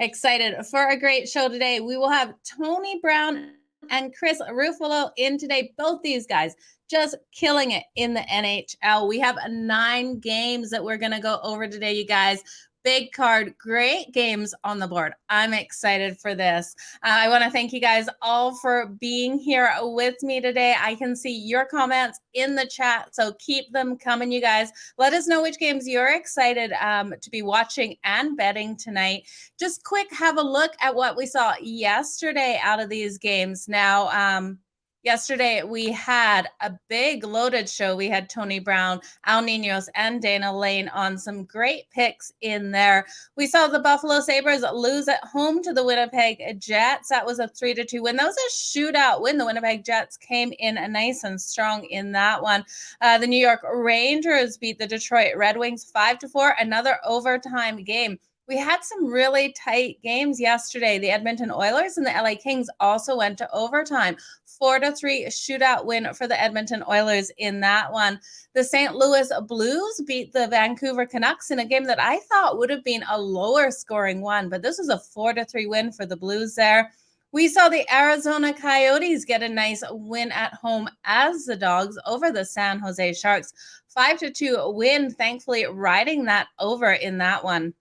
Excited for a great show today. We will have Tony Brown and Chris Ruffalo in today. Both these guys just killing it in the NHL. We have 9 games that we're going to go over today, you guys. Big card, great games on the board. I'm excited for this. I want to thank you guys all for being here with me today. I can see your comments in the chat, so keep them coming, you guys. Let us know which games you're excited to be watching and betting tonight. Just quick, have a look at what we saw yesterday out of these games. Now, yesterday, we had a big loaded show. We had Tony Brown, Al Ninos, and Dana Lane on some great picks in there. We saw the Buffalo Sabres lose at home to the Winnipeg Jets. That was a 3-2 win. That was a shootout win. The Winnipeg Jets came in nice and strong in that one. The New York Rangers beat the Detroit Red Wings 5-4, another overtime game. We had some really tight games yesterday. The Edmonton Oilers and the LA Kings also went to overtime. 4-3 shootout win for the Edmonton Oilers in that one. The St. Louis Blues beat the Vancouver Canucks in a game that I thought would have been a lower scoring one, but this was a 4-3 win for the Blues there. We saw the Arizona Coyotes get a nice win at home as the Dogs over the San Jose Sharks. 5-2 win, thankfully riding that over in that one.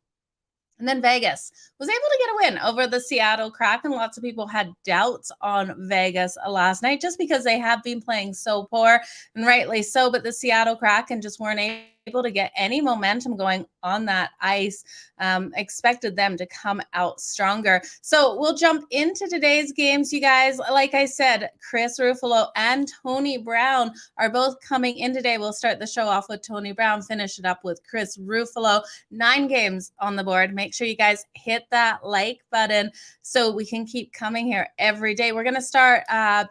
And then Vegas was able to get a win over the Seattle Kraken. Lots of people had doubts on Vegas last night just because they have been playing so poor, and rightly so. But the Seattle Kraken just weren't able to get any momentum going on that ice. Expected them to come out stronger. So we'll jump into today's games, you guys. Like I said, Chris Ruffalo and Tony Brown are both coming in today. We'll start the show off with Tony Brown, finish it up with Chris Ruffalo. 9 games on the board. Make sure you guys hit that like button so we can keep coming here every day. We're going to start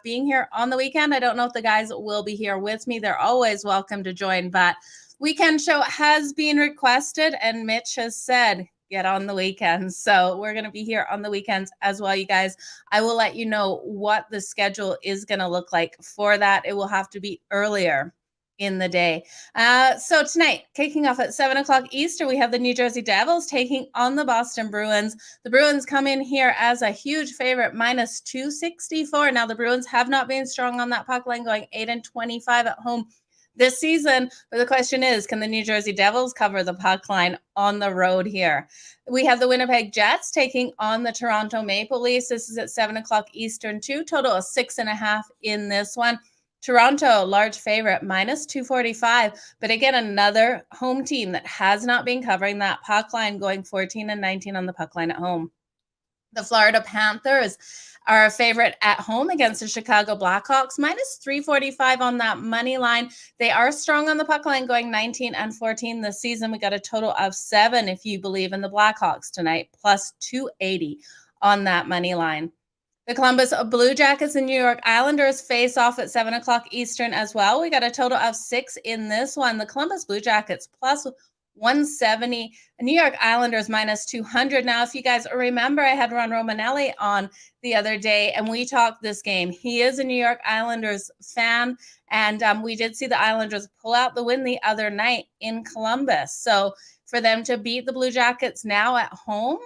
being here on the weekend. I don't know if the guys will be here with me. They're always welcome to join, but weekend show has been requested, and Mitch has said, get on the weekends. So we're going to be here on the weekends as well, you guys. I will let you know what the schedule is going to look like for that. It will have to be earlier in the day. So tonight, kicking off at 7 o'clock Eastern, we have the New Jersey Devils taking on the Boston Bruins. The Bruins come in here as a huge favorite, minus 264. Now, the Bruins have not been strong on that puck line, going 8-25 at home this season. But the question is, can the New Jersey Devils cover the puck line on the road here? We have the Winnipeg Jets taking on the Toronto Maple Leafs. This is at 7 o'clock Eastern too. Total of 6.5 in this one. Toronto, large favorite, minus 245. But again, another home team that has not been covering that puck line, going 14-19 on the puck line at home. The Florida Panthers are a favorite at home against the Chicago Blackhawks, minus 345 on that money line. They are strong on the puck line, going 19-14 this season. We got a total of 7 if you believe in the Blackhawks tonight, plus 280 on that money line. The Columbus Blue Jackets and New York Islanders face off at 7 o'clock Eastern as well. We got a total of 6 in this one. The Columbus Blue Jackets plus 170, New York Islanders minus 200. Now, if you guys remember, I had Ron Romanelli on the other day, and we talked this game. He is a New York Islanders fan, and we did see the Islanders pull out the win the other night in Columbus. So for them to beat the Blue Jackets now at home,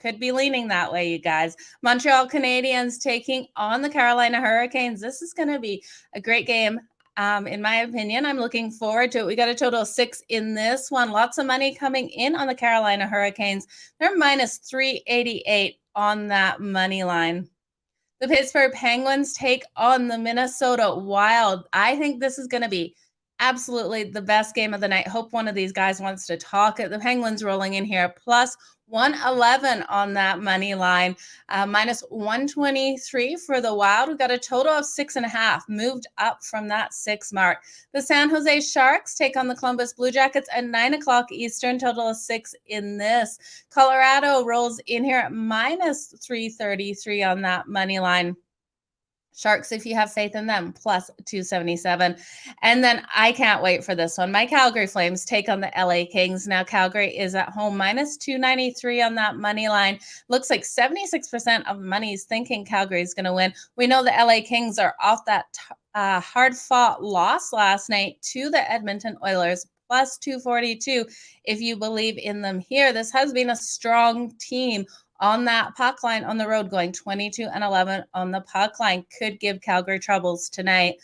could be leaning that way, you guys. Montreal Canadiens taking on the Carolina Hurricanes. This is going to be a great game. In my opinion, I'm looking forward to it. We got a total of 6 in this one. Lots of money coming in on the Carolina Hurricanes. They're minus 388 on that money line. The Pittsburgh Penguins take on the Minnesota Wild. I think this is going to be absolutely the best game of the night. Hope one of these guys wants to talk it. The Penguins rolling in here, plus 111 on that money line, minus 123 for the Wild. We've got a total of 6.5, moved up from that 6 mark. The San Jose Sharks take on the Columbus Blue Jackets at 9 o'clock Eastern, total of 6 in this. Colorado rolls in here at minus 333 on that money line. Sharks, if you have faith in them, plus 277. And then I can't wait for this one. My Calgary Flames take on the LA Kings. Now, Calgary is at home, minus 293 on that money line. Looks like 76% of money is thinking Calgary is going to win. We know the LA Kings are off that hard-fought loss last night to the Edmonton Oilers, plus 242 if you believe in them here. This has been a strong team on that puck line on the road, going 22-11 on the puck line could give Calgary troubles tonight.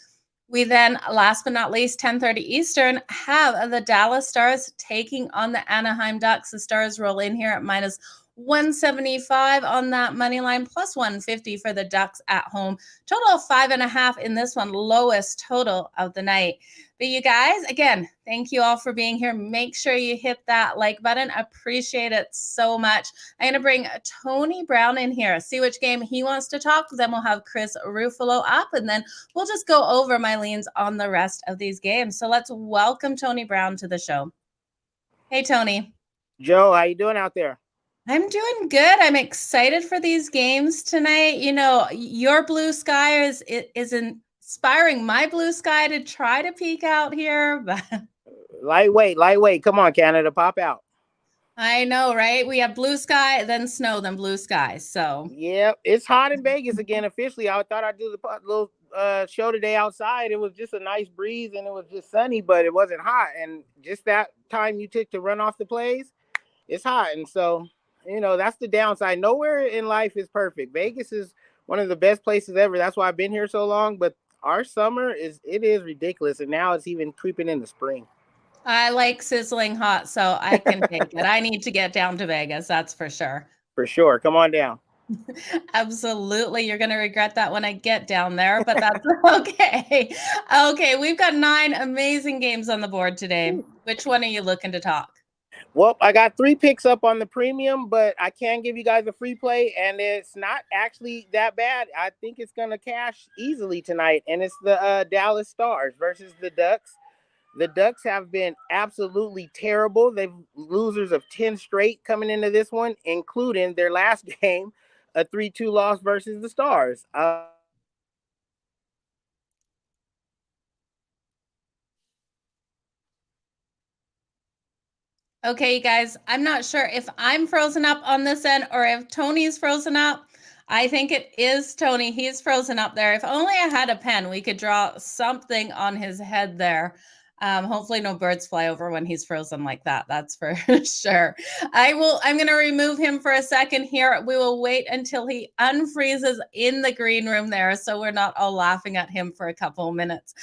We then, last but not least, 10:30 Eastern, have the Dallas Stars taking on the Anaheim Ducks. The Stars roll in here at minus 175 on that money line, plus 150 for the Ducks at home. Total of 5.5 in this one, lowest total of the night. But you guys, again, thank you all for being here. Make sure you hit that like button. Appreciate it so much. I'm going to bring Tony Brown in here, see which game he wants to talk. Then we'll have Chris Ruffalo up, and then we'll just go over my leans on the rest of these games. So let's welcome Tony Brown to the show. Hey, Tony. Joe, how you doing out there? I'm doing good. I'm excited for these games tonight. You know, your blue sky is inspiring my blue sky to try to peek out here. But lightweight. Come on, Canada, pop out. I know, right? We have blue sky, then snow, then blue sky. So yeah, it's hot in Vegas again. Officially, I thought I'd do the little show today outside. It was just a nice breeze and it was just sunny, but it wasn't hot. And just that time you took to run off the plays, it's hot. And so, you know, that's the downside. Nowhere in life is perfect. Vegas is one of the best places ever. That's why I've been here so long. But our summer is ridiculous, and now it's even creeping into spring. I like sizzling hot, so I can take it. I need to get down to Vegas, that's for sure. For sure. Come on down. Absolutely. You're going to regret that when I get down there, but that's okay. Okay, we've got 9 amazing games on the board today. Which one are you looking to talk? Well, I got 3 picks up on the premium, but I can give you guys a free play, and it's not actually that bad. I think it's going to cash easily tonight, and it's the Dallas Stars versus the Ducks. The Ducks have been absolutely terrible. They've losers of 10 straight coming into this one, including their last game, a 3-2 loss versus the Stars. Okay, you guys, I'm not sure if I'm frozen up on this end or if Tony's frozen up. I think it is Tony. He's frozen up there. If only I had a pen, we could draw something on his head there. Hopefully no birds fly over when he's frozen like that. That's for sure. I'm going to remove him for a second here. We will wait until he unfreezes in the green room there, so we're not all laughing at him for a couple of minutes.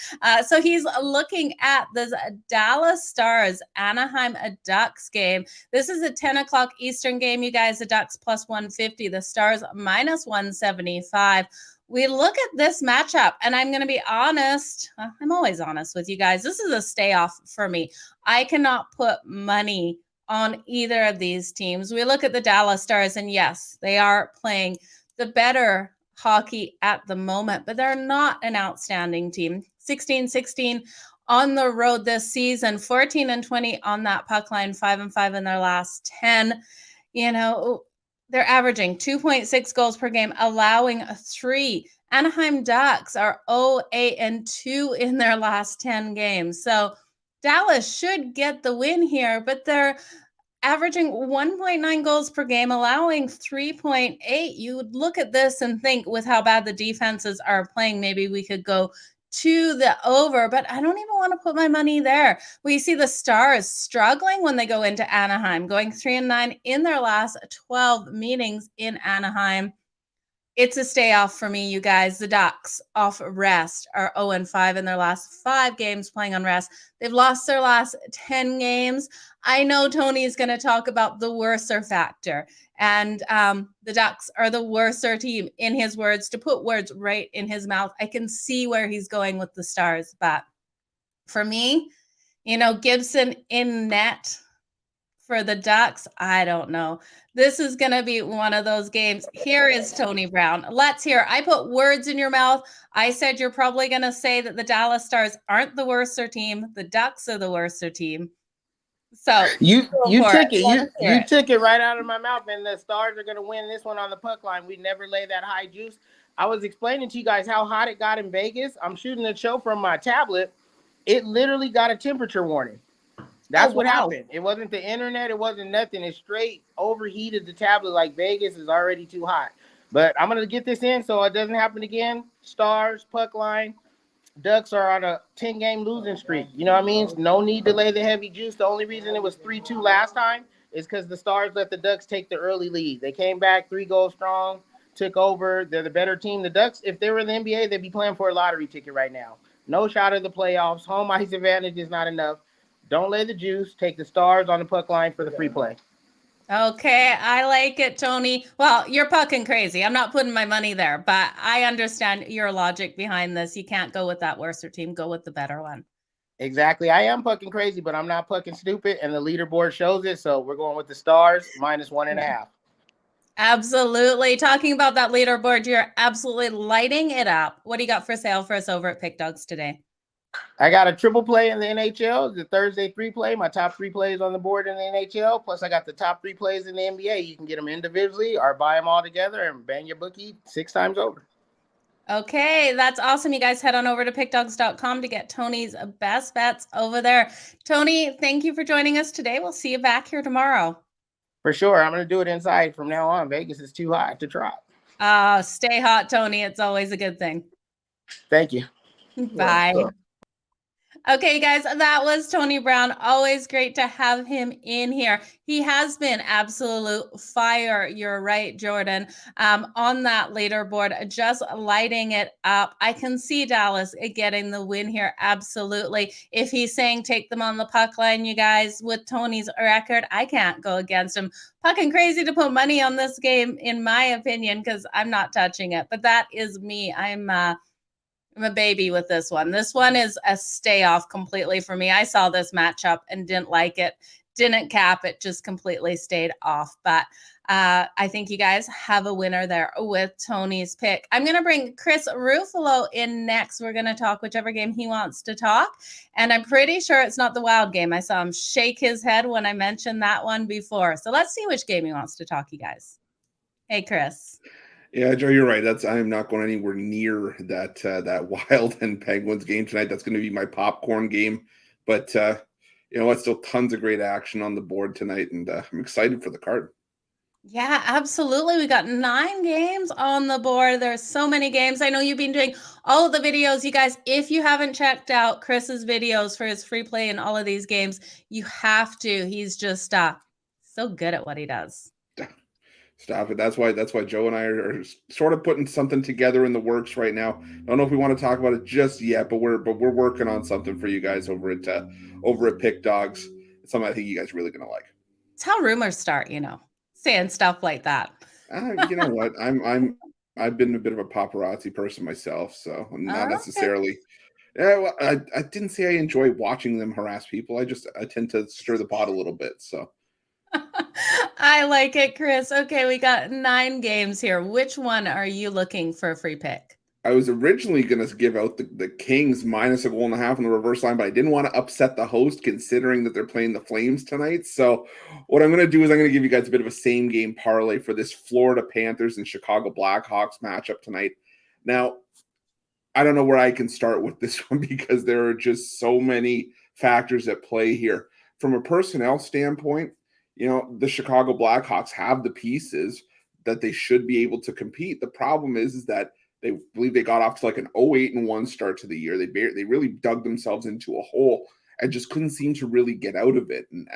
So he's looking at this Dallas Stars Anaheim Ducks game. This is a 10 o'clock Eastern game, you guys. The Ducks plus 150, the Stars minus 175. We look at this matchup, and I'm going to be honest. I'm always honest with you guys. This is a stay off for me. I cannot put money on either of these teams. We look at the Dallas Stars, and yes, they are playing the better hockey at the moment, but they're not an outstanding team. 16-16 on the road this season, 14-20 on that puck line, 5-5 in their last 10. You know, they're averaging 2.6 goals per game, allowing 3. Anaheim Ducks are 0-8-2 in their last 10 games. So Dallas should get the win here, but they're averaging 1.9 goals per game, allowing 3.8. You would look at this and think, with how bad the defenses are playing, maybe we could go to the over, but I don't even want to put my money there. We see the Stars struggling when they go into Anaheim, going 3-9 in their last 12 meetings in Anaheim. It's a stay off for me, you guys. The Ducks off rest are 0-5 in their last 5 games playing on rest. They've lost their last 10 games. I know Tony's going to talk about the worser factor, and the Ducks are the worser team, in his words, to put words right in his mouth. I can see where he's going with the Stars, but for me, you know, Gibson in net for the Ducks, I don't know. This is going to be one of those games. Here is Tony Brown. Let's hear. I put words in your mouth. I said you're probably going to say that the Dallas Stars aren't the worser team. The Ducks are the worser team. So you took it. You took it right out of my mouth, and the Stars are going to win this one on the puck line. We never lay that high juice. I was explaining to you guys how hot it got in Vegas. I'm shooting a show from my tablet. It literally got a temperature warning. That's what happened. It wasn't the internet. It wasn't nothing. It straight overheated the tablet. Like, Vegas is already too hot. But I'm going to get this in so it doesn't happen again. Stars, puck line. Ducks are on a 10-game losing streak. You know what I mean? No need to lay the heavy juice. The only reason it was 3-2 last time is because the Stars let the Ducks take the early lead. They came back 3 goals strong, took over. They're the better team. The Ducks, if they were in the NBA, they'd be playing for a lottery ticket right now. No shot at the playoffs. Home ice advantage is not enough. Don't lay the juice. Take the Stars on the puck line for the free play. Okay, I like it, Tony. Well, you're Puckin crazy. I'm not putting my money there, but I understand your logic behind this. You can't go with that worser team. Go with the better one. Exactly. I am Puckin crazy, but I'm not Puckin stupid, and the leaderboard shows it. So we're going with the Stars -1.5. Absolutely. Talking about that leaderboard, you're absolutely lighting it up. What do you got for sale for us over at Pick Dogs today? I got a triple play in the NHL, the Thursday 3 play, my top 3 plays on the board in the NHL. Plus, I got the top 3 plays in the NBA. You can get them individually or buy them all together and bang your bookie 6 times over. Okay, that's awesome. You guys head on over to pickdogs.com to get Tony's best bets over there. Tony, thank you for joining us today. We'll see you back here tomorrow. For sure. I'm going to do it inside from now on. Vegas is too hot to try. Stay hot, Tony. It's always a good thing. Thank you. Bye. Okay, guys, that was Tony Brown. Always great to have him in here. He has been absolute fire. You're right, Jordan, on that leaderboard, just lighting it up. I can see Dallas getting the win here. Absolutely. If he's saying take them on the puck line, you guys, with Tony's record, I can't go against him. Puckin crazy to put money on this game, in my opinion, because I'm not touching it. But that is me. I'm a baby with this one. This one is a stay off completely for me. I saw this matchup and didn't like it, didn't cap it, just completely stayed off. But I think you guys have a winner there with Tony's pick. I'm going to bring Chris Ruffalo in next. We're going to talk whichever game he wants to talk. And I'm pretty sure it's not the Wild game. I saw him shake his head when I mentioned that one before. So let's see which game he wants to talk, you guys. Hey, Chris. Yeah, Joe, you're right. I am not going anywhere near that Wild and Penguins game tonight. That's going to be my popcorn game. But you know what? Still tons of great action on the board tonight, and I'm excited for the card. Yeah, absolutely. We got 9 games on the board. There's so many games. I know you've been doing all of the videos. You guys, if you haven't checked out Chris's videos for his free play in all of these games, you have to. He's just so good at what he does. Stop it. That's why Joe and I are sort of putting something together in the works right now. Don't know if we want to talk about it just yet, but we're working on something for you guys over at Pick Dogs. It's something I think you guys are really going to like. It's how rumors start, saying stuff like that. You know what? I've been a bit of a paparazzi person myself, so not necessarily. Yeah, well, I didn't say I enjoy watching them harass people. I tend to stir the pot a little bit, so. I like it, Chris. Okay, we got 9 games here. Which one are you looking for a free pick? I was originally going to give out the Kings -1.5 on the reverse line, but I didn't want to upset the host considering that they're playing the Flames tonight. So what I'm going to do is I'm going to give you guys a bit of a same game parlay for this Florida Panthers and Chicago Blackhawks matchup tonight. Now, I don't know where I can start with this one because there are just so many factors at play here. From a personnel standpoint, the Chicago Blackhawks have the pieces that they should be able to compete. The problem is that they believe they got off to like an 0-8-1 start to the year. They really dug themselves into a hole and just couldn't seem to really get out of it. And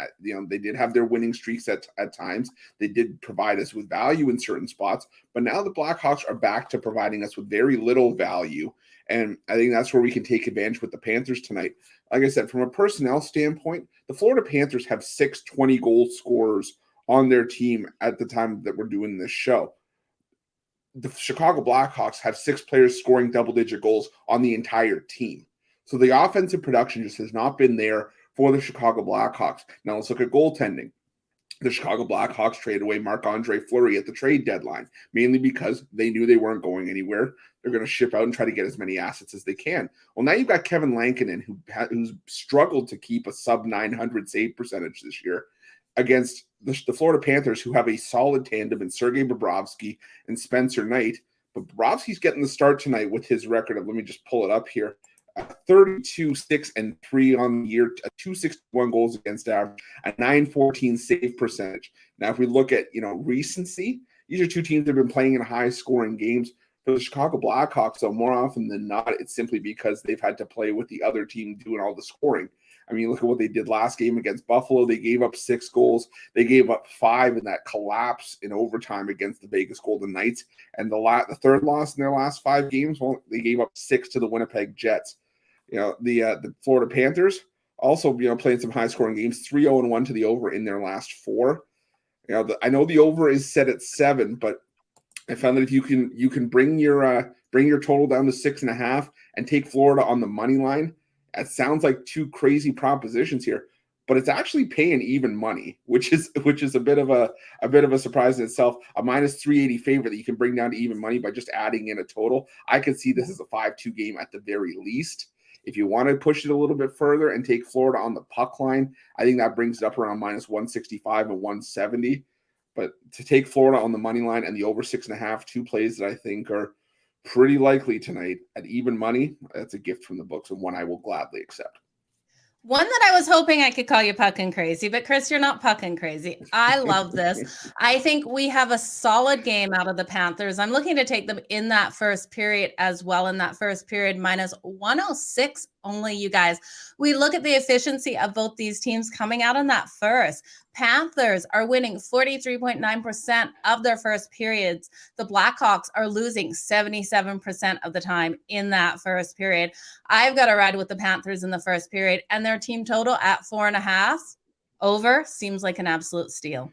they did have their winning streaks at times. They did provide us with value in certain spots, but now the Blackhawks are back to providing us with very little value. And I think that's where we can take advantage with the Panthers tonight. Like I said, from a personnel standpoint, the Florida Panthers have 6 20-goal scorers on their team at the time that we're doing this show. The Chicago Blackhawks have 6 players scoring double-digit goals on the entire team. So the offensive production just has not been there for the Chicago Blackhawks. Now let's look at goaltending. The Chicago Blackhawks traded away Marc-Andre Fleury at the trade deadline, mainly because they knew they weren't going anywhere. They're going to ship out and try to get as many assets as they can. Well, now you've got Kevin Lankinen, who's struggled to keep a sub-900 save percentage this year against the Florida Panthers, who have a solid tandem in Sergei Bobrovsky and Spencer Knight. But Bobrovsky's getting the start tonight with his record of, let me just pull it up here, 32-6-3 on the year, 261 goals against average, a 914 save percentage. Now, if we look at recency, these are 2 teams that have been playing in high-scoring games. For the Chicago Blackhawks, though, more often than not, it's simply because they've had to play with the other team doing all the scoring. I mean, look at what they did last game against Buffalo. They gave up 6 goals. They gave up 5 in that collapse in overtime against the Vegas Golden Knights. And the third loss in their last 5 games, well, they gave up 6 to the Winnipeg Jets. The Florida Panthers also, playing some high-scoring games, 3-0-1 to the over in their last 4. I know the over is set at 7, but I found that if you can bring your total down to 6.5 and take Florida on the money line, it sounds like 2 crazy propositions here, but it's actually paying even money, which is a bit of a surprise in itself. A -380 favorite that you can bring down to even money by just adding in a total. I could see this as a 5-2 game at the very least. If you want to push it a little bit further and take Florida on the puck line, I think that brings it up around -165 and 170. But to take Florida on the money line and the over 6.5, 2 plays that I think are pretty likely tonight at even money, that's a gift from the books and one I will gladly accept. One that I was hoping I could call you Puckin crazy, but Chris, you're not Puckin crazy. I love this. I think we have a solid game out of the Panthers. I'm looking to take them in that first period as well. In that first period, -106 only, you guys. We look at the efficiency of both these teams coming out in that first. Panthers are winning 43.9% of their first periods. The Blackhawks are losing 77% of the time in that first period. I've got to ride with the Panthers in the first period, and their team total at 4.5 over seems like an absolute steal.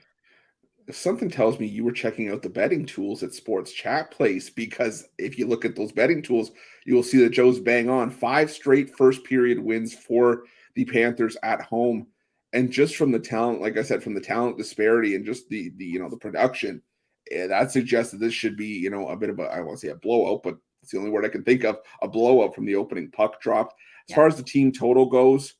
Something tells me you were checking out the betting tools at Sports Chat Place, because if you look at those betting tools, you will see that Joe's bang on 5 straight first period wins for the Panthers at home. And just from the talent, like I said, from the talent disparity and just the production, that suggests that this should be, a bit of I want to say a blowout, but it's the only word I can think of, a blowout from the opening puck drop. As far as the team total goes,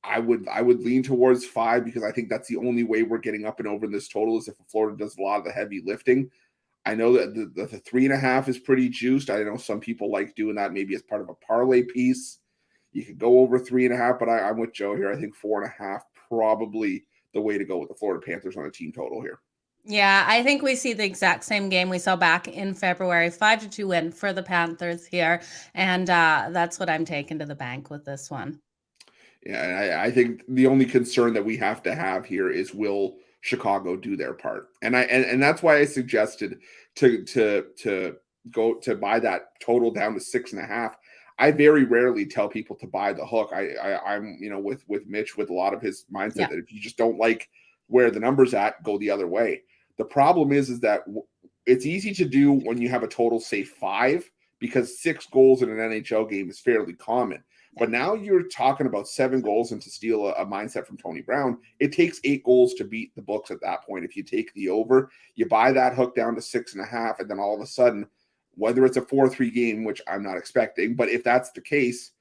I would lean towards 5, because I think that's the only way we're getting up and over in this total is if Florida does a lot of the heavy lifting. I know that the 3.5 is pretty juiced. I know some people like doing that maybe as part of a parlay piece. You could go over 3.5, but I'm with Joe here. I think 4.5 probably the way to go with the Florida Panthers on a team total here. Yeah, I think we see the exact same game we saw back in February, 5-2 win for the Panthers here. And that's what I'm taking to the bank with this one. Yeah, and I think the only concern that we have to have here is, will Chicago do their part? And that's why I suggested to go to buy that total down to 6.5. I very rarely tell people to buy the hook. I'm with Mitch, with a lot of his mindset that if you just don't like where the number's at, go the other way. The problem is that it's easy to do when you have a total, say 5, because 6 goals in an NHL game is fairly common. But now you're talking about 7 goals, and to steal a mindset from Tony Brown, it takes 8 goals to beat the books at that point. If you take the over, you buy that hook down to 6.5, and then all of a sudden, whether it's a 4-3 game, which I'm not expecting, but if that's the case,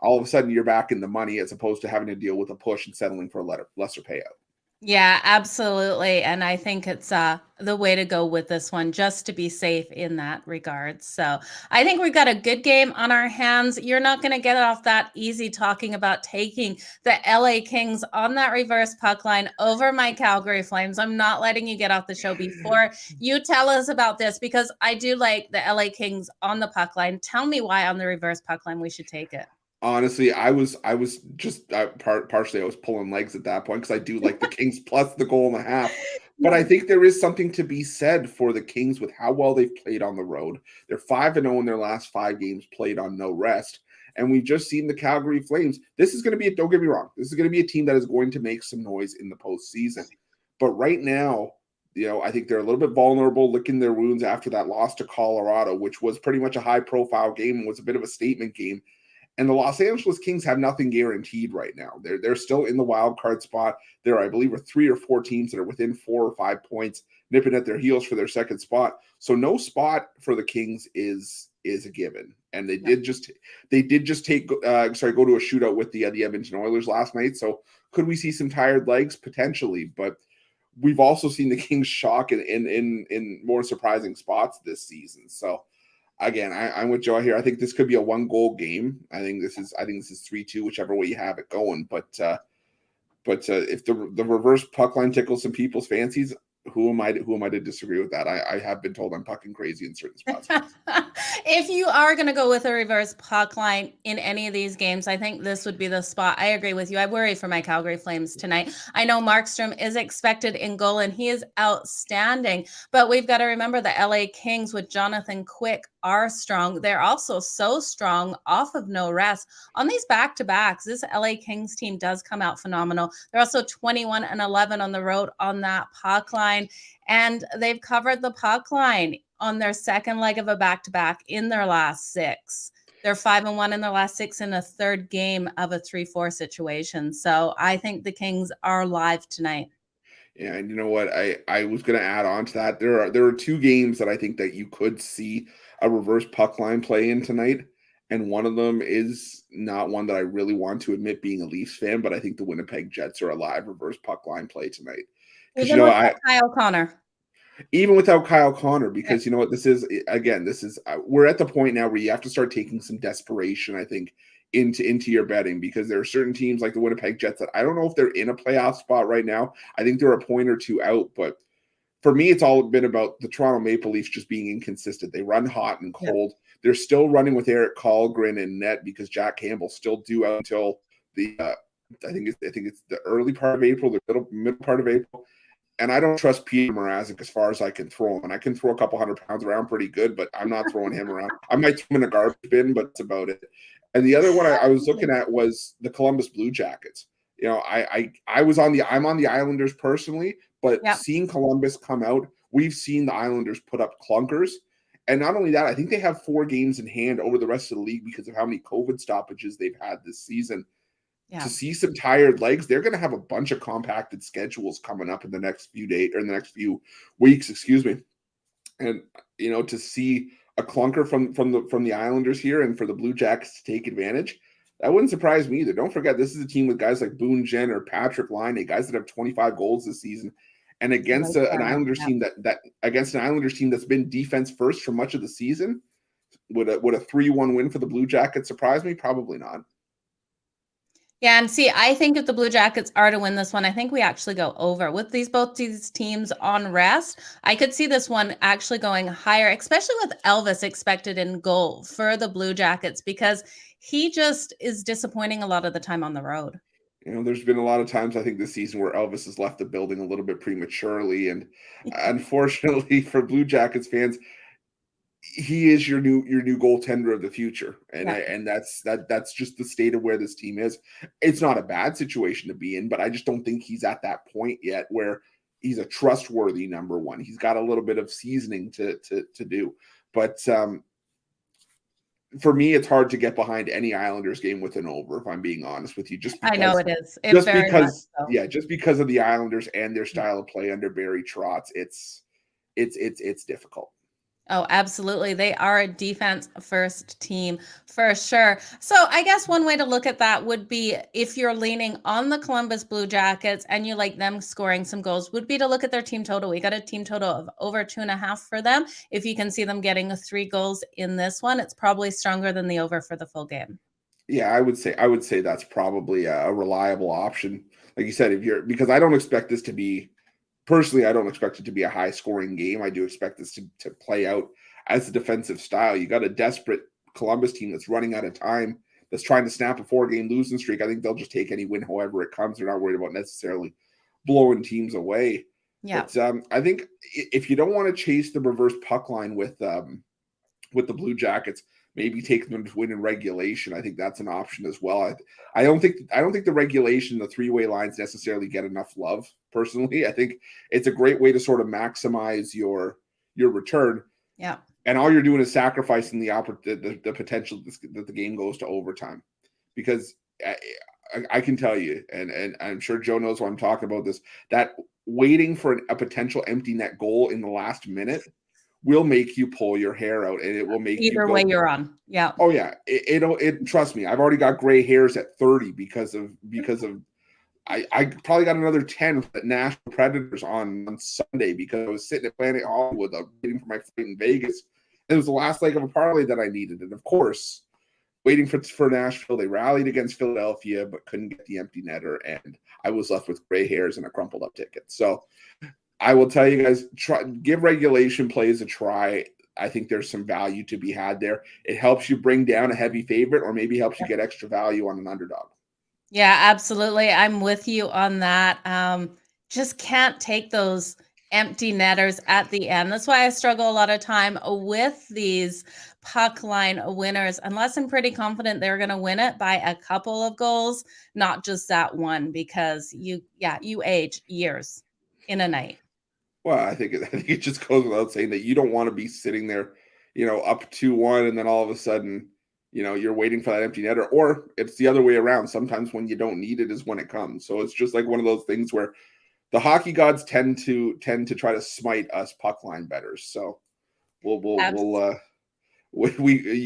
all of a sudden you're back in the money as opposed to having to deal with a push and settling for a lesser payout. Yeah, absolutely. And I think it's the way to go with this one, just to be safe in that regard. So I think we've got a good game on our hands. You're not going to get off that easy talking about taking the LA Kings on that reverse puck line over my Calgary Flames. I'm not letting you get off the show before you tell us about this, because I do like the LA Kings on the puck line. Tell me why on the reverse puck line we should take it. Honestly, I was just partially I was pulling legs at that point, because I do like the Kings plus the 1.5. But I think there is something to be said for the Kings with how well they've played on the road. They're 5-0 in their last 5 games played on no rest. And we've just seen the Calgary Flames. This is going to be, don't get me wrong, this is going to be a team that is going to make some noise in the postseason. But right now, I think they're a little bit vulnerable, licking their wounds after that loss to Colorado, which was pretty much a high-profile game and was a bit of a statement game. And the Los Angeles Kings have nothing guaranteed right now. They're still in the wild card spot. There, I believe, are 3 or 4 teams that are within 4 or 5 points, nipping at their heels for their second spot. So no spot for the Kings is a given. And they did just go to a shootout with the Edmonton Oilers last night. So could we see some tired legs? Potentially, but we've also seen the Kings shock in more surprising spots this season. So again, I'm with Joe here. I think this could be a 1-goal game. I think this is 3-2, whichever way you have it going. But if the reverse puck line tickles some people's fancies, who am I to disagree with that? I have been told I'm pucking crazy in certain spots. If you are going to go with a reverse puck line in any of these games, I think this would be the spot. I agree with you. I worry for my Calgary Flames tonight. I know Markstrom is expected in goal, and he is outstanding. But we've got to remember the LA Kings with Jonathan Quick are strong. They're also so strong off of no rest. On these back-to-backs, this LA Kings team does come out phenomenal. They're also 21-11 on the road on that puck line, and they've covered the puck line on their second leg of a back-to-back in their last 6. They're 5-1 in their last 6 in a third game of a 3-4 situation. So I think the Kings are live tonight. Yeah, and you know what? I was going to add on to that. There are 2 games that I think that you could see a reverse puck line play in tonight, and one of them is not one that I really want to admit being a Leafs fan, but I think the Winnipeg Jets are a live reverse puck line play tonight. Even without Kyle Connor. Even without Kyle Connor, because you know what, this is we're at the point now where you have to start taking some desperation, I think, into your betting, because there are certain teams like the Winnipeg Jets that I don't know if they're in a playoff spot right now. I think they're a point or 2 out, but for me, it's all been about the Toronto Maple Leafs just being inconsistent. They run hot and cold. Yep. They're still running with Eric Kallgren in net because Jack Campbell's still due out until the I think it's the early part of April, the middle part of April. And I don't trust Peter Mrazek as far as I can throw him. And I can throw a couple 100 pounds around pretty good, but I'm not throwing him around. I might throw him in a garbage bin, but that's about it. And the other one I was looking at was the Columbus Blue Jackets. You know, I'm on the Islanders personally, but seeing Columbus come out, we've seen the Islanders put up clunkers. And not only that, I think they have 4 games in hand over the rest of the league because of how many COVID stoppages they've had this season. Yeah. To see some tired legs, they're going to have a bunch of compacted schedules coming up in the next few days or in the next few weeks, And you know, to see a clunker from the Islanders here and for the Blue Jackets to take advantage, that wouldn't surprise me either. Don't forget, this is a team with guys like Boone Jen or Patrick Laine, guys that have 25 goals this season, and against an Islanders team that's been defense first for much of the season. Would a 3-1 win for the Blue Jackets surprise me? Probably not. Yeah, and see, I think if the Blue Jackets are to win this one, I think we actually go over. With both these teams on rest, I could see this one actually going higher, especially with Elvis expected in goal for the Blue Jackets, because he just is disappointing a lot of the time on the road. You know, there's been a lot of times, I think, this season where Elvis has left the building a little bit prematurely. And unfortunately for Blue Jackets fans, he is your new goaltender of the future. And that's just the state of where this team is. It's not a bad situation to be in, but I just don't think he's at that point yet where he's a trustworthy number one. He's got a little bit of seasoning to do. But for me, it's hard to get behind any Islanders game with an over, if I'm being honest with you. Just because, I know it is. Just because of the Islanders and their style of play under Barry Trotz, it's difficult. Oh, absolutely. They are a defense first team for sure. So I guess one way to look at that would be, if you're leaning on the Columbus Blue Jackets and you like them scoring some goals, would be to look at their team total. We got a team total of over 2.5 for them. If you can see them getting 3 goals in this one, it's probably stronger than the over for the full game. Yeah, I would say that's probably a reliable option. Like you said, because I don't expect this to be, personally, I don't expect it to be a high-scoring game. I do expect this to play out as a defensive style. You got a desperate Columbus team that's running out of time, that's trying to snap a 4-game losing streak. I think they'll just take any win however it comes. They're not worried about necessarily blowing teams away. Yeah. But I think if you don't want to chase the reverse puck line with the Blue Jackets, maybe take them to win in regulation. I think that's an option as well. I don't think the regulation, the 3-way lines necessarily get enough love. Personally, I think it's a great way to sort of maximize your return. Yeah. And all you're doing is sacrificing the potential that the game goes to overtime, because I can tell you, and I'm sure Joe knows why I'm talking about this, that waiting for a potential empty net goal in the last minute will make you pull your hair out, and it will make either way you're on. Yeah. Oh yeah. It trust me, I've already got gray hairs at 30 because of I probably got another 10 at Nashville Predators on Sunday because I was sitting at Planet Hollywood waiting for my flight in Vegas. It was the last leg of a parlay that I needed. And of course, waiting for Nashville, they rallied against Philadelphia, but couldn't get the empty netter. And I was left with gray hairs and a crumpled up ticket. So I will tell you guys, give regulation plays a try. I think there's some value to be had there. It helps you bring down a heavy favorite, or maybe helps you get extra value on an underdog. Yeah, absolutely. I'm with you on that. Just can't take those empty netters at the end. That's why I struggle a lot of time with these puck line winners, unless I'm pretty confident they're going to win it by a couple of goals, not just that one, because you age years in a night. Well, I think it just goes without saying that you don't want to be sitting there, up 2-1, and then all of a sudden, you're waiting for that empty netter, or it's the other way around. Sometimes when you don't need it is when it comes. So it's just like one of those things where the hockey gods tend to try to smite us puck line bettors. So you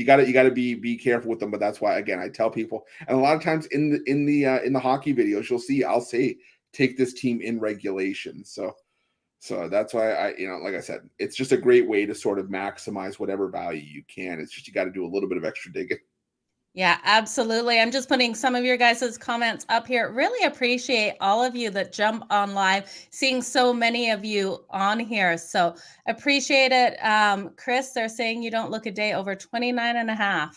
got to be careful with them. But that's why, again, I tell people, and a lot of times in the hockey videos, you'll see I'll say take this team in regulation. So that's why like I said, it's just a great way to sort of maximize whatever value you can. It's just you got to do a little bit of extra digging. Yeah, absolutely. I'm just putting some of your guys' comments up here. Really appreciate all of you that jump on live, seeing so many of you on here. So appreciate it. Chris, they're saying you don't look a day over 29.5.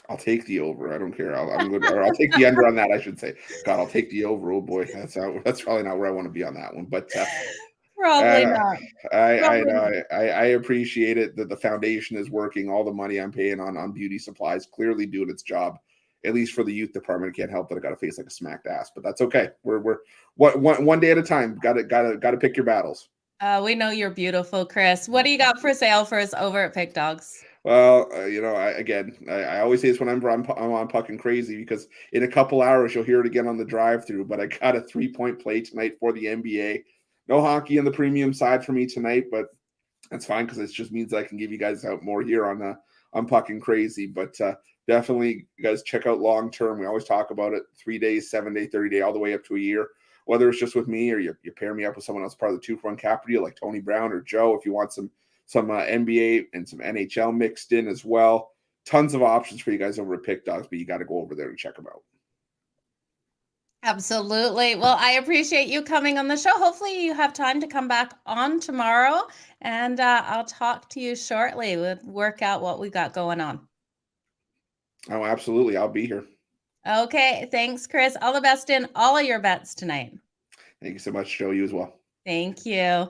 I'll take the over. I don't care. I'm good. Or I'll take the under on that, I should say. God, I'll take the over. Oh boy, that's probably not where I want to be on that one. But probably not. I appreciate it that the foundation is working. All the money I'm paying on beauty supplies clearly doing its job, at least for the youth department. I can't help that I got to face like a smacked ass, but that's okay. We're one day at a time. Got to pick your battles. We know you're beautiful, Chris. What do you got for sale for us over at Pick Dogs? Well, I always say this when I'm on Puckin Crazy, because in a couple hours you'll hear it again on the drive-through. But I got a 3-point play tonight for the NBA. No hockey on the premium side for me tonight, but that's fine because it just means I can give you guys out more here on Puckin Crazy. But definitely, you guys check out long term. We always talk about it: 3 days, 7 day, 30 day, all the way up to a year. Whether it's just with me or you pair me up with someone else part of the 2-for-1 capper deal, like Tony Brown or Joe, if you want some NBA and some NHL mixed in as well. Tons of options for you guys over at Pick Dogs, but you got to go over there and check them out. Absolutely. Well, I appreciate you coming on the show. Hopefully you have time to come back on tomorrow, and I'll talk to you shortly. We'll work out what we got going on. Oh, absolutely. I'll be here. Okay. Thanks, Chris. All the best in all of your bets tonight. Thank you so much, Joe. You as well. Thank you.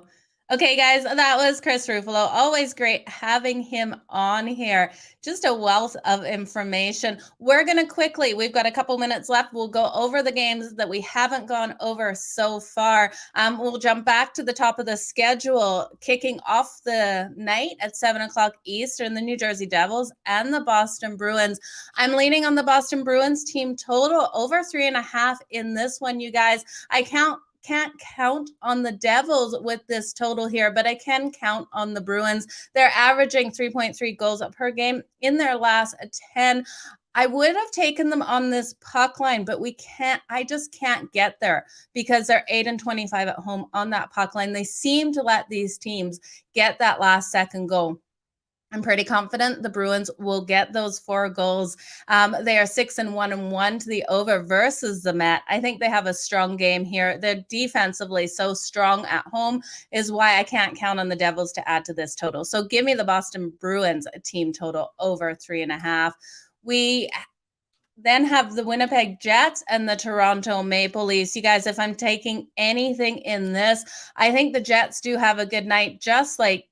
Okay, guys, that was Chris Ruffalo. Always great having him on here. Just a wealth of information. We're going to we've got a couple minutes left. We'll go over the games that we haven't gone over so far. We'll jump back to the top of the schedule, kicking off the night at 7 o'clock Eastern, the New Jersey Devils and the Boston Bruins. I'm leaning on the Boston Bruins team total over 3.5 in this one, you guys. I can't count on the Devils with this total here, but I can count on the Bruins. They're averaging 3.3 goals per game in their last 10. I would have taken them on this puck line, but I just can't get there because they're 8-25 at home on that puck line. They seem to let these teams get that last second goal. I'm pretty confident the Bruins will get those 4 goals. They are 6-1-1 to the over versus the Met. I think they have a strong game here. They're defensively so strong at home is why I can't count on the Devils to add to this total. So give me the Boston Bruins team total over 3.5. We then have the Winnipeg Jets and the Toronto Maple Leafs. You guys, if I'm taking anything in this, I think the Jets do have a good night, just like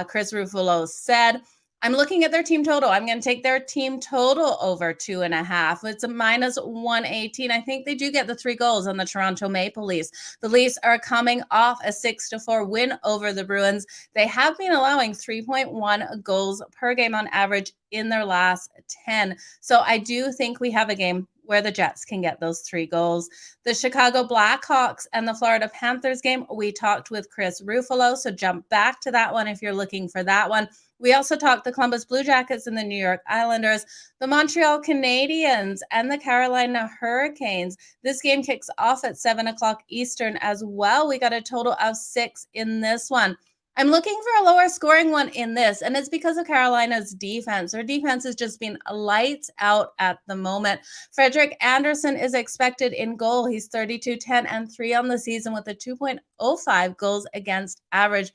Chris Ruffalo said. I'm looking at their team total. I'm going to take their team total over 2.5. It's a -118. I think they do get the 3 goals on the Toronto Maple Leafs. The Leafs are coming off a 6-4 win over the Bruins. They have been allowing 3.1 goals per game on average in their last 10. So I do think we have a game where the Jets can get those 3 goals. The Chicago Blackhawks and the Florida Panthers game, we talked with Chris Ruffalo, so jump back to that one if you're looking for that one. We also talked the Columbus Blue Jackets and the New York Islanders, the Montreal Canadiens, and the Carolina Hurricanes. This game kicks off at 7 o'clock Eastern as well. We got a total of 6 in this one. I'm looking for a lower scoring one in this, and it's because of Carolina's defense. Their defense has just been lights out at the moment. Frederik Andersen is expected in goal. He's 32, 10, and 3 on the season with a 2.05 goals against average.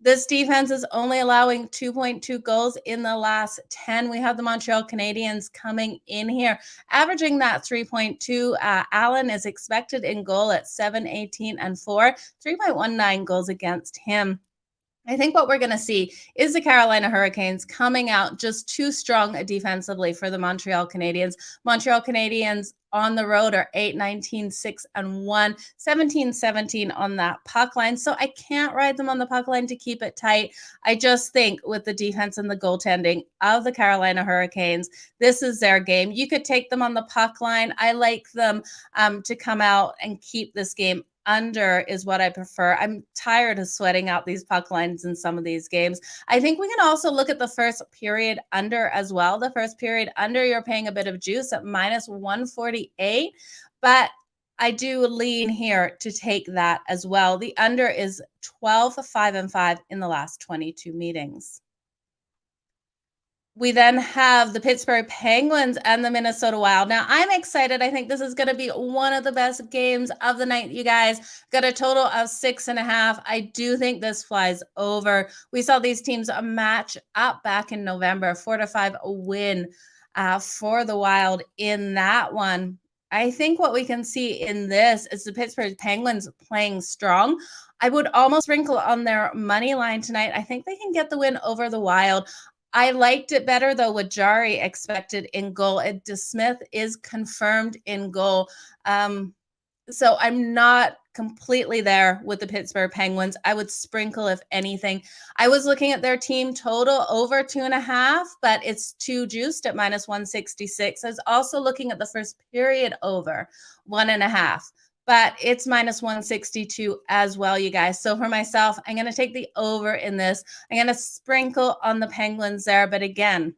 This defense is only allowing 2.2 goals in the last 10. We have the Montreal Canadiens coming in here, averaging that 3.2. Allen is expected in goal at 7, 18, and 4, 3.19 goals against him. I think what we're going to see is the Carolina Hurricanes coming out just too strong defensively for the Montreal Canadiens. Montreal Canadiens on the road are 8, 19, 6, and 1, 17, 17 on that puck line. So I can't ride them on the puck line to keep it tight. I just think with the defense and the goaltending of the Carolina Hurricanes, this is their game. You could take them on the puck line. I like them to come out and keep this game under is what I prefer. I'm tired of sweating out these puck lines in some of these games. I think we can also look at the first period under as well. The first period under, you're paying a bit of juice at minus 148, but I do lean here to take that as well. The under is 12, 5, and 5 in the last 22 meetings. We then have the Pittsburgh Penguins and the Minnesota Wild. Now, I'm excited. I think this is going to be one of the best games of the night, you guys. Got a total of 6.5. I do think this flies over. We saw these teams match up back in November, 4-5 win for the Wild in that one. I think what we can see in this is the Pittsburgh Penguins playing strong. I would almost sprinkle on their money line tonight. I think they can get the win over the Wild. I liked it better, though, with Jari expected in goal. And DeSmith is confirmed in goal. So I'm not completely there with the Pittsburgh Penguins. I would sprinkle, if anything. I was looking at their team total over 2.5, but it's too juiced at minus 166. I was also looking at the first period over 1.5. But it's minus 162 as well, you guys. So for myself, I'm going to take the over in this. I'm going to sprinkle on the Penguins there. But again,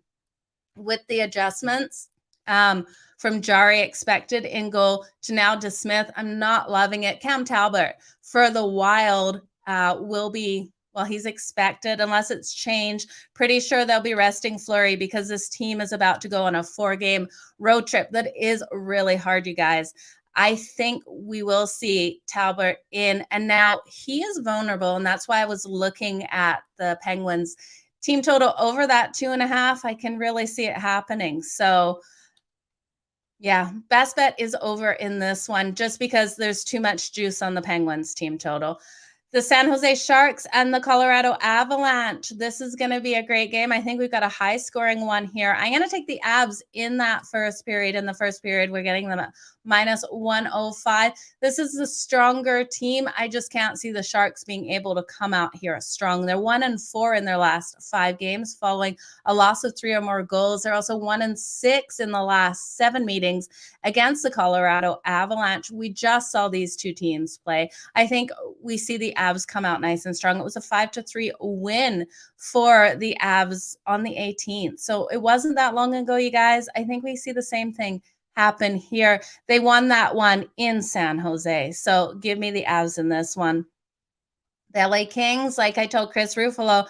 with the adjustments from Jari expected in goal to now DeSmith, I'm not loving it. Cam Talbot for the Wild will be, well, he's expected unless it's changed. Pretty sure they'll be resting Fleury because this team is about to go on a 4-game road trip that is really hard, you guys. I think we will see Talbot in, and now he is vulnerable, and that's why I was looking at the Penguins team total over that 2.5. I can really see it happening. So, yeah, best bet is over in this one just because there's too much juice on the Penguins team total. The San Jose Sharks and the Colorado Avalanche. This is going to be a great game. I think we've got a high-scoring one here. I'm going to take the Avs in that first period. In the first period, we're getting them at minus 105. This is the stronger team. I just can't see the Sharks being able to come out here strong. They're 1-4 in their last 5 games following a loss of 3 or more goals. They're also 1-6 in the last 7 meetings against the Colorado Avalanche. We just saw these two teams play. I think we see the Avs come out nice and strong. It was a 5-3 win for the Avs on the 18th. So it wasn't that long ago, you guys. I think we see the same thing happen here. They won that one in San Jose. So give me the Avs in this one. The LA Kings, like I told Chris Ruffalo,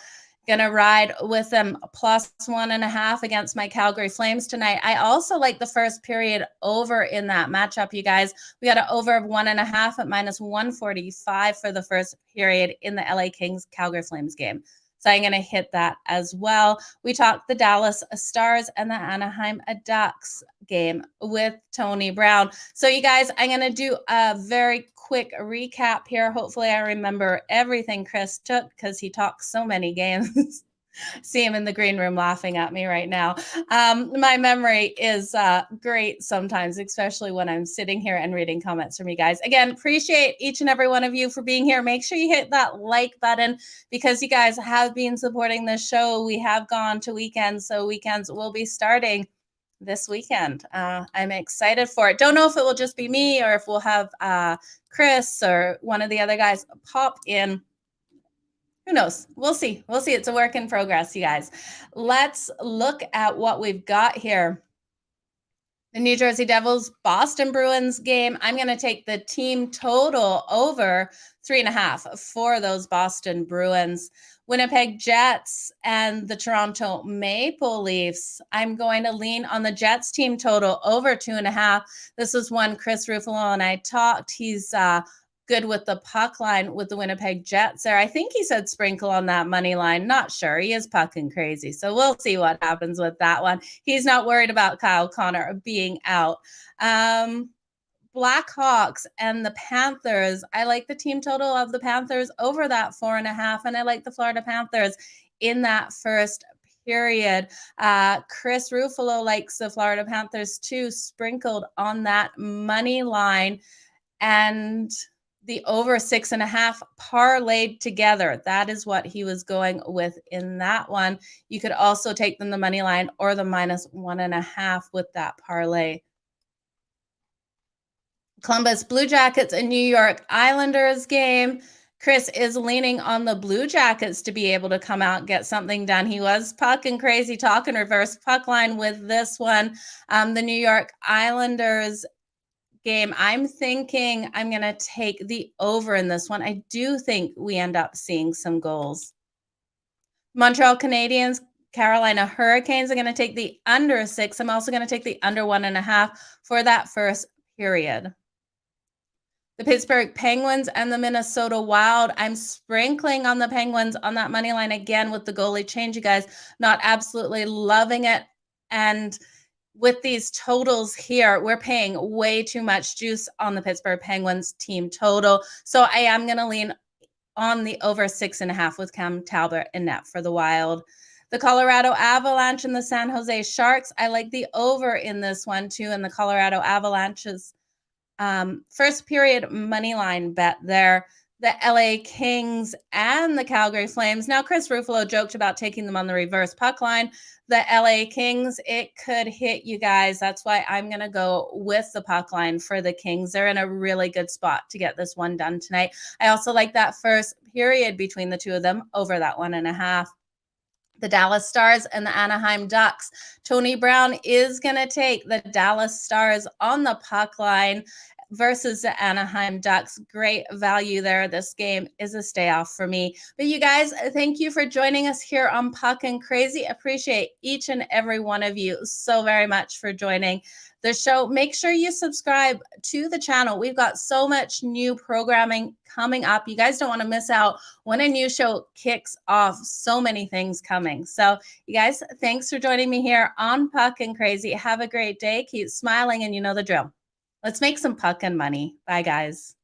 gonna ride with them plus 1.5 against my Calgary Flames tonight. I also like the first period over in that matchup, you guys. We got an over of 1.5 at minus 145 for the first period in the LA Kings Calgary Flames game. So I'm going to hit that as well. We talked the Dallas Stars and the Anaheim Ducks game with Tony Brown. So you guys, I'm going to do a very quick recap here. Hopefully I remember everything Chris took because he talks so many games. See him in the green room laughing at me right now. My memory is great sometimes, especially when I'm sitting here and reading comments from you guys. Again, appreciate each and every one of you for being here. Make sure you hit that like button because you guys have been supporting this show. We have gone to weekends, so weekends will be starting this weekend. I'm excited for it. Don't know if it will just be me or if we'll have Chris or one of the other guys pop in. Who knows? We'll see. We'll see. It's a work in progress, you guys. Let's look at what we've got here. The New Jersey Devils Boston Bruins game, I'm going to take the team total over 3.5 for those Boston Bruins. Winnipeg Jets and the Toronto Maple Leafs, I'm going to lean on the Jets team total over 2.5. This is one Chris Ruffalo and I talked. He's good with the puck line with the Winnipeg Jets there. I think he said sprinkle on that money line. Not sure. He is Puckin crazy. So we'll see what happens with that one. He's not worried about Kyle Connor being out. Blackhawks and the Panthers. I like the team total of the Panthers over that 4.5. And I like the Florida Panthers in that first period. Chris Ruffalo likes the Florida Panthers too, sprinkled on that money line. And the over 6.5 parlayed together. That is what he was going with in that one. You could also take them the money line or the -1.5 with that parlay. Columbus Blue Jackets and New York Islanders game. Chris is leaning on the Blue Jackets to be able to come out and get something done. He was Puckin crazy talking reverse puck line with this one. The New York Islanders game, I'm thinking I'm going to take the over in this one. I do think we end up seeing some goals. Montreal Canadiens, Carolina Hurricanes are going to take the under 6. I'm also going to take the under 1.5 for that first period. The Pittsburgh Penguins and the Minnesota Wild. I'm sprinkling on the Penguins on that money line again with the goalie change, you guys. Not absolutely loving it. And with these totals here, we're paying way too much juice on the Pittsburgh Penguins team total. So I am going to lean on the over 6.5 with Cam Talbot in net for the Wild. The Colorado Avalanche and the San Jose Sharks. I like the over in this one too. And the Colorado Avalanche's first period money line bet there. The LA Kings and the Calgary Flames. Now, Chris Ruffalo joked about taking them on the reverse puck line. The LA Kings, it could hit you guys. That's why I'm going to go with the puck line for the Kings. They're in a really good spot to get this one done tonight. I also like that first period between the two of them over that 1.5. The Dallas Stars and the Anaheim Ducks. Tony Brown is going to take the Dallas Stars on the puck line versus the Anaheim Ducks. Great value there. This game is a stay off for me. But you guys, thank you for joining us here on Puckin Crazy. Appreciate each and every one of you so very much for joining the show. Make sure you subscribe to the channel. We've got so much new programming coming up. You guys don't want to miss out when a new show kicks off. So many things coming. So you guys, thanks for joining me here on Puckin Crazy. Have a great day. Keep smiling and you know the drill. Let's make some puckin money. Bye, guys.